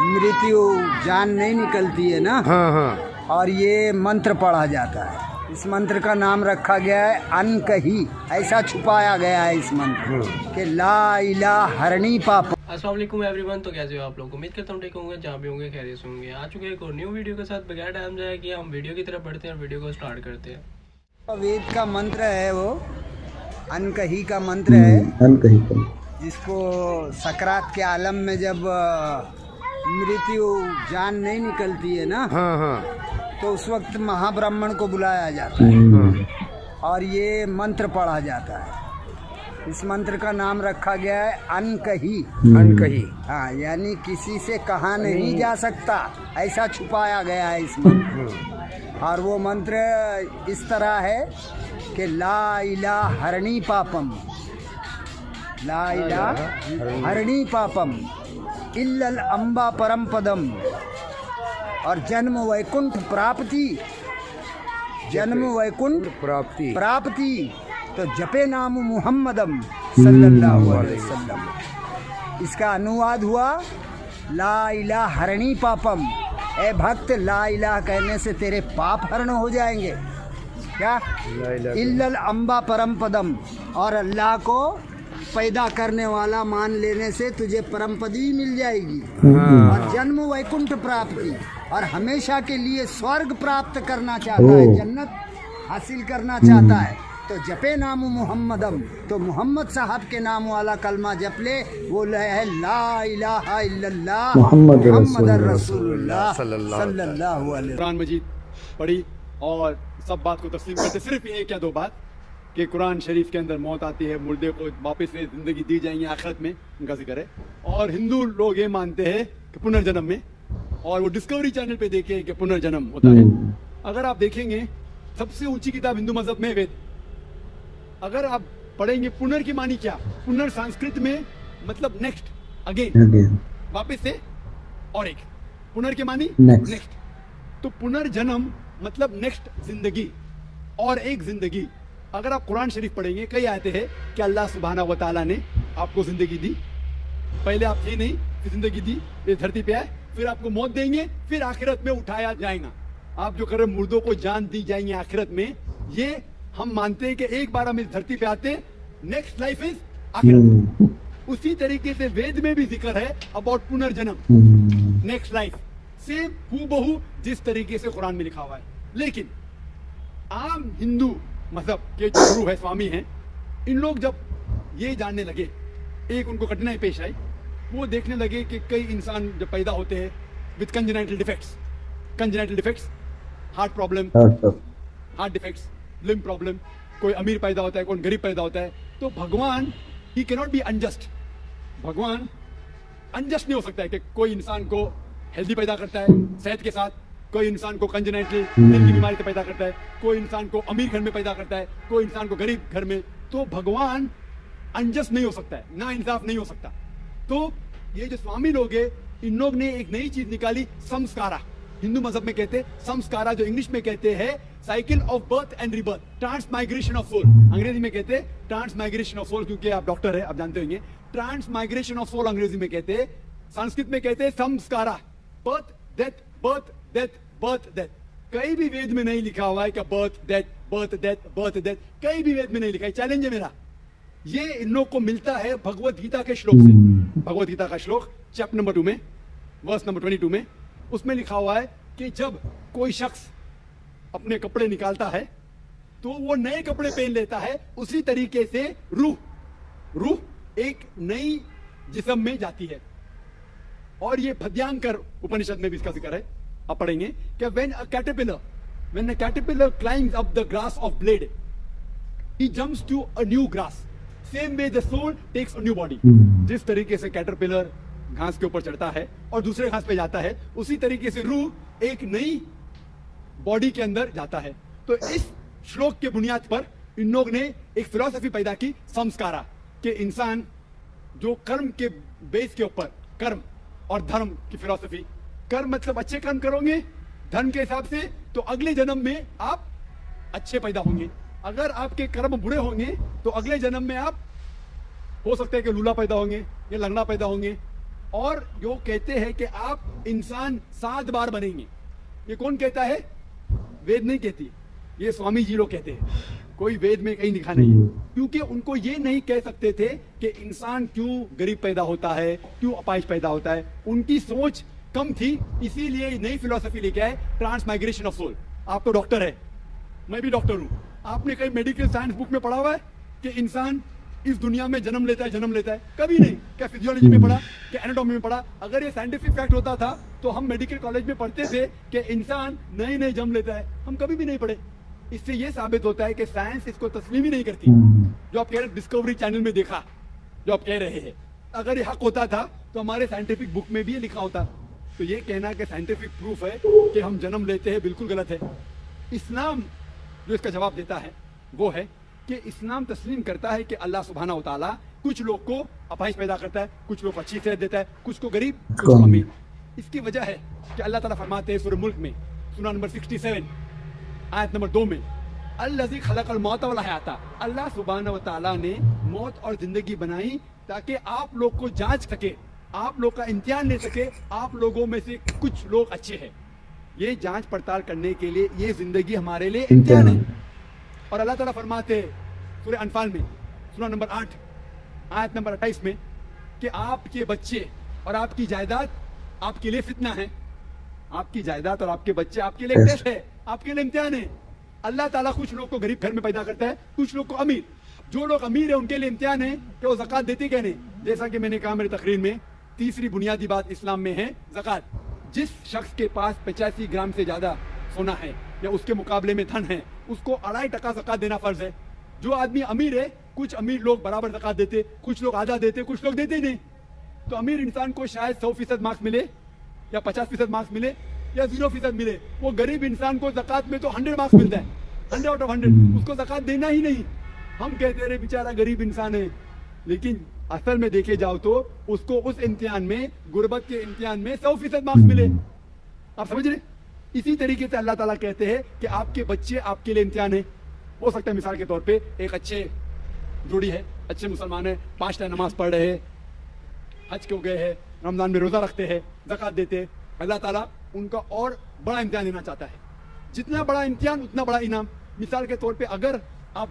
मृत्यु जान नहीं निकलती है ना। हाँ हाँ। और ये मंत्र पढ़ा जाता है। इस मंत्र का नाम रखा गया है अनकही, ऐसा छुपाया गया है इस मंत्र कि ला इलाहा हरणी पाप। अस्सलाम वालेकुम एवरीवन। तो कैसे हो आप लोग? उम्मीद करता हूँ ठीक होंगे, जहाँ भी होंगे खैरियत से होंगे। आ चुके हैं एक और न्यू वीडियो के साथ। बगैर टाइम जाए कि हम वीडियो की तरफ बढ़ते हैं और वीडियो को स्टार्ट करते हैं। वेद का मंत्र है वो अनकही का मंत्र है, अनकही का, जिसको सकरात के आलम में जब मृत्यु जान नहीं निकलती है ना, हाँ हाँ। तो उस वक्त महाब्राह्मण को बुलाया जाता है और ये मंत्र पढ़ा जाता है। इस मंत्र का नाम रखा गया है अनकही। अनकही, हाँ, यानी किसी से कहा नहीं जा सकता, ऐसा छुपाया गया है इस मंत्र। और वो मंत्र इस तरह है कि ला इलाहा हरणी पापम, ला इलाहा हरणी पापम इल्लल अम्बा परम पदम। और जन्म वैकुंठ प्राप्ति, जन्म वैकुंठ प्राप्ति प्राप्ति। तो जपे नाम मुहम्मदम सल्लल्लाहु अलैहि वसल्लम। इसका अनुवाद हुआ ला इलाहा हरणी पापम। ए भक्त, ला इलाहा कहने से तेरे पाप हरण हो जाएंगे। क्या? इल्लल अम्बा परम पदम। और अल्लाह को पैदा करने वाला मान लेने से तुझे परम पदवी मिल जाएगी। और जन्म वैकुंठ प्राप्ति, और हमेशा के लिए स्वर्ग प्राप्त करना चाहता है, जन्नत हासिल करना चाहता है, तो जपे नाम मुहम्मदम। तो मोहम्मद साहब के नाम वाला कलमा जप ले, वो है ला इलाहा इल्लल्लाह मुहम्मद रसूलुल्लाह सल्लल्लाहु अलैहि। कुरान मजीद पढ़ी और सब बात को तस्लीम करते। सिर्फ एक या दो बात कि कुरान शरीफ के अंदर मौत आती है, मुर्दे को वापस से जिंदगी दी जाएंगी आखिरत में, उनका जिक्र है। और हिंदू लोग ये मानते हैं कि पुनर्जन्म में, और वो डिस्कवरी चैनल पे देखे कि पुनर्जन्म होता है। अगर आप देखेंगे सबसे ऊंची किताब हिंदू मजहब में वेद। अगर आप पढ़ेंगे पुनर की मानी क्या, पुनर संस्कृत में मतलब नेक्स्ट, अगेन, वापस से, और एक पुनर की मानी नेक्स्ट। तो पुनर्जन्म मतलब नेक्स्ट जिंदगी और एक जिंदगी। अगर आप कुरान शरीफ पढ़ेंगे, कई आयतें हैं कि अल्लाह सुब्हाना व तआला ने आपको जिंदगी दी, पहले आप थे नहीं, फिर जिंदगी दी, इस धरती पे आए, फिर आपको मौत देंगे, फिर आखिरत में उठाया जाएगा। आप जो कर रहे मुर्दों को जान दी जाएंगी आखिरत में, ये हम मानते हैं कि एक बार हम इस धरती पे आते, नेक्स्ट लाइफ इज आखिरत। उसी तरीके से वेद में भी जिक्र है अबाउट पुनर्जन्म, नेक्स्ट लाइफ, सेम हूबहू जिस तरीके से कुरान में लिखा हुआ है। लेकिन आम हिंदू मतलब के जो गुरु है, स्वामी हैं, इन लोग जब ये जानने लगे, एक उनको कठिनाई पेश आई। वो देखने लगे कि कई इंसान जब पैदा होते हैं with congenital defects, heart problem, heart defects, limb problem, कोई अमीर पैदा होता है, कोई गरीब पैदा होता है। तो भगवान he can not be unjust. भगवान अनजस्ट नहीं हो सकता है कि कोई इंसान को हेल्दी पैदा करता है सेहत के साथ, कोई इंसान को कंजेनाइटल दिल की बीमारी से पैदा करता है, कोई इंसान को अमीर घर में पैदा करता है, कोई इंसान को गरीब घर में। तो भगवान अनजस्ट नहीं हो सकता है, ना इंसाफ नहीं हो सकता। तो ये जो स्वामी लोग हैं, इन लोग ने एक नई चीज निकाली, संस्कारा। हिंदू मजहब में कहते हैं संस्कारा, जो इंग्लिश में कहते हैं cycle of birth and rebirth, transmigration of soul. अंग्रेजी में कहते हैं ट्रांसमाइग्रेशन ऑफ सोल, क्योंकि आप डॉक्टर है, आप जानते होंगे। ट्रांसमाइग्रेशन ऑफ सोल अंग्रेजी में कहते हैं, संस्कृत में कहते हैं संस्कारा, birth death, birth death, birth death. कहीं भी वेद में नहीं लिखा हुआ है कि birth death, birth death, birth death, कहीं भी वेद में नहीं लिखा है। चैलेंज है मेरा, ये इन लोग को मिलता है भगवत गीता के श्लोक से। भगवत गीता का श्लोक चैप्टर नंबर 2 में, वर्स नंबर 22 में, उसमें लिखा हुआ है कि जब कोई शख्स अपने कपड़े निकालता है तो वो नए कपड़े पहन लेता है, उसी तरीके से रूह एक नई जिस्म में जाती है। और ये भद्यांकर उपनिषद में भी इसका जिक्र है, आप पढ़ेंगे कि when a caterpillar climbs up the grass of blade, he jumps to a new grass. Same way the soul takes a new body. जिस तरीके से कैटरपिलर घास के ऊपर चढ़ता है और दूसरे घास पे जाता है, उसी तरीके से रूह एक नई बॉडी के अंदर जाता है। तो इस श्लोक के बुनियाद पर इन लोग ने एक फिलॉसफी पैदा की, संस्कारा, कि इंसान जो कर्म के बेस के ऊपर, कर्म और धर्म की फिलॉसफी, कर्म मतलब अच्छे कर्म करोगे धर्म के हिसाब से, तो अगले जन्म में आप अच्छे पैदा होंगे। अगर आपके कर्म बुरे होंगे तो अगले जन्म में आप हो सकता है कि लूला पैदा होंगे या लंगड़ा पैदा होंगे और जो कहते हैं कि आप इंसान 7 बार बनेंगे, ये कौन कहता है? वेद नहीं कहती, ये स्वामी जी लोग कहते हैं, कोई वेद में कहीं लिखा नहीं है। क्योंकि उनको ये नहीं कह सकते थे कि इंसान क्यों गरीब पैदा होता है, क्यों अपाहिज पैदा होता है। उनकी सोच कम थी, इसीलिए नई फिलॉसफी लेके आए, ट्रांसमाइग्रेशन ऑफ सोल। आप तो डॉक्टर है, मैं भी डॉक्टर हूं। आपने कहीं मेडिकल साइंस बुक में पढ़ा हुआ है कि इंसान इस दुनिया में जन्म लेता है? कभी नहीं। क्या फिजियोलॉजी में पढ़ा, क्या एनाटॉमी में पढ़ा? अगर ये साइंटिफिक फैक्ट होता था तो हम मेडिकल कॉलेज में पढ़ते थे कि इंसान नए जन्म लेता है, हम कभी भी नहीं पढ़े। इससे ये साबित होता है कि साइंस इसको तस्लीम ही नहीं करती। जो आप कह रहे डिस्कवरी चैनल में देखा, जो आप कह रहे हैं, अगर ये हक होता था तो हमारे साइंटिफिक बुक में भी ये लिखा होता। तो ये कहना कि साइंटिफिक प्रूफ है कि हम जन्म लेते हैं, बिल्कुल गलत है। इस्लाम जो इसका जवाब देता है वो है कि इस्लाम तस्लीम करता है कि अल्लाह सुब्हाना व तआला कुछ लोग को अपाहिज पैदा करता है, कुछ लोग को अच्छी सेहत देता है, कुछ को गरीब, कुछ को अमीर। इसकी वजह है कि अल्लाह ताला फरमाते हैं सूरह मुल्क में, सूरा नंबर 67 आयत नंबर 2 में, अल्लज़ी खलक़ल मौत वल हयाता, अल्लाह सुब्हाना व तआला ने मौत और जिंदगी बनाई ताकि आप लोग को जांच सके, आप लोग का इम्तिहान ले सके, आप लोगों में से कुछ लोग अच्छे हैं। ये जांच पड़ताल करने के लिए ये जिंदगी हमारे लिए इम्तिहान है। और अल्लाह ताला फरमाते हैं सूरह अनफाल में, सूरा नंबर 8 आयत नंबर 28 में, कि आपके बच्चे और आपकी जायदाद आपके लिए फितना है। आपकी जायदाद और आपके बच्चे आपके लिए टेस्ट है, आपके लिए इम्तिहान है। अल्लाह ताला कुछ लोग को गरीब घर में पैदा करता है, कुछ लोग को अमीर। जो लोग अमीर है उनके लिए इम्तिहान है कि वो ज़कात देते क्या नहीं। जैसा कि मैंने कहा मेरी तकरीर में, तीसरी बुनियादी बात इस्लाम में है ज़कात। जिस शख्स के पास 85 ग्राम से ज्यादा सोना है या उसके मुकाबले में धन है, उसको 2.5% ज़कात देना फर्ज है। जो आदमी अमीर है, कुछ अमीर लोग बराबर ज़कात देते, कुछ लोग आधा देते, कुछ लोग देते नहीं। तो अमीर इंसान को शायद 100% मार्क्स मिले या 50% मार्क्स मिले या 0% मिले। वो गरीब इंसान को ज़कात में तो 100 मार्क्स मिलता है, 100 आउट ऑफ 100। उसको ज़कात देना ही नहीं। हम कहते रहे बेचारा गरीब इंसान है, लेकिन असल में देखे जाओ तो उसको उस इम्तिहान में, गुर्बत के इम्तिहान में 100% मार्क्स मिले। आप समझ रहे? इसी तरीके से अल्लाह ताला कहते हैं कि आपके बच्चे आपके लिए इम्तिहान है। हो सकता है मिसाल के तौर पे एक अच्छे जोड़ी है, अच्छे मुसलमान है, 5 टाइम नमाज पढ़ रहे हैं, हज को गए हैं, रमजान में रोजा रखते हैं, ज़कात देते हैं। अल्लाह ताला उनका और बड़ा इम्तिहान लेना चाहता है। जितना बड़ा इम्तिहान उतना बड़ा इनाम। मिसाल के तौर पे अगर आप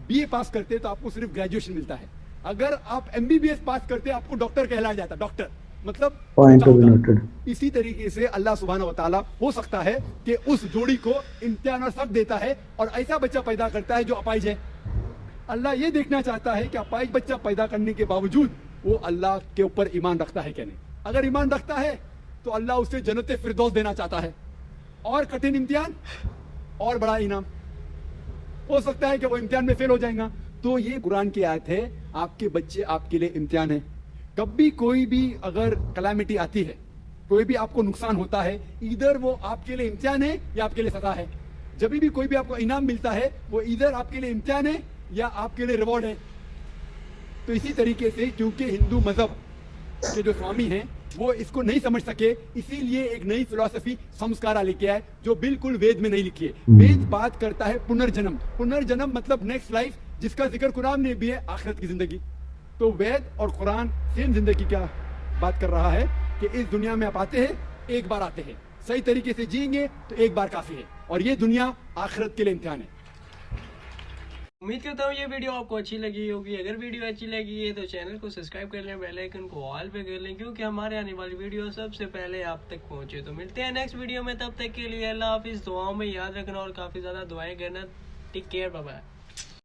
BA पास करते तो आपको सिर्फ ग्रेजुएशन मिलता है, अगर आप MBBS पास करते आपको डॉक्टर कहलाया जाता। डॉक्टर मतलब पॉइंट ऑफ नोटेड। इसी तरीके से अल्लाह सुब्हाना व तआला हो सकता है कि उस जोड़ी को इम्तिहान और सख्त देता है और ऐसा बच्चा पैदा करता है जो अपाहिज है। अल्लाह ये देखना चाहता है कि अपाहिज बच्चा पैदा करने के बावजूद वो अल्लाह के ऊपर ईमान रखता है क्या नहीं। अगर ईमान रखता है तो अल्लाह उसे जन्नत फिरदौस देना चाहता है। और कठिन इम्तिहान और बड़ा इनाम। हो सकता है कि वो इम्तिहान में फेल हो जाएगा। तो ये कुरान की आयत है, आपके बच्चे आपके लिए इम्तिहान है। कभी कोई भी अगर कलामिटी आती है, कोई भी आपको नुकसान होता है, इधर वो आपके लिए इम्तिहान है या आपके लिए सजा है। जब भी कोई भी आपको इनाम मिलता है, वो इधर आपके लिए इम्तिहान है या आपके लिए रिवॉर्ड है। तो इसी तरीके से क्योंकि हिंदू मजहब के जो स्वामी हैं वो इसको नहीं समझ सके, इसीलिए एक नई फिलॉसफी संस्कारा लेके आए जो बिल्कुल वेद में नहीं लिखी है। वेद बात करता है पुनर्जन्म। पुनर्जन्म मतलब नेक्स्ट लाइफ, जिसका जिक्र कुरान में भी है, आखिरत की जिंदगी। तो वेद और कुरान सेम जिंदगी क्या बात कर रहा है कि इस दुनिया में आप आते हैं, एक बार आते हैं, सही तरीके से जिएंगे तो एक बार काफी है, और ये दुनिया आखिरत के लिए इम्तिहान है। उम्मीद करता हूँ ये वीडियो आपको अच्छी लगी होगी। अगर वीडियो अच्छी लगी है तो चैनल को सब्सक्राइब कर लें, बेल आइकन को ऑल पे कर लें, क्योंकि हमारे आने वाली वीडियो सबसे पहले आप तक पहुँचे। तो मिलते हैं नेक्स्ट वीडियो में, तब तक के लिए अल्लाह हाफिज़। दुआओं में याद रखना और काफ़ी ज़्यादा दुआएं करना। Take care, bye bye.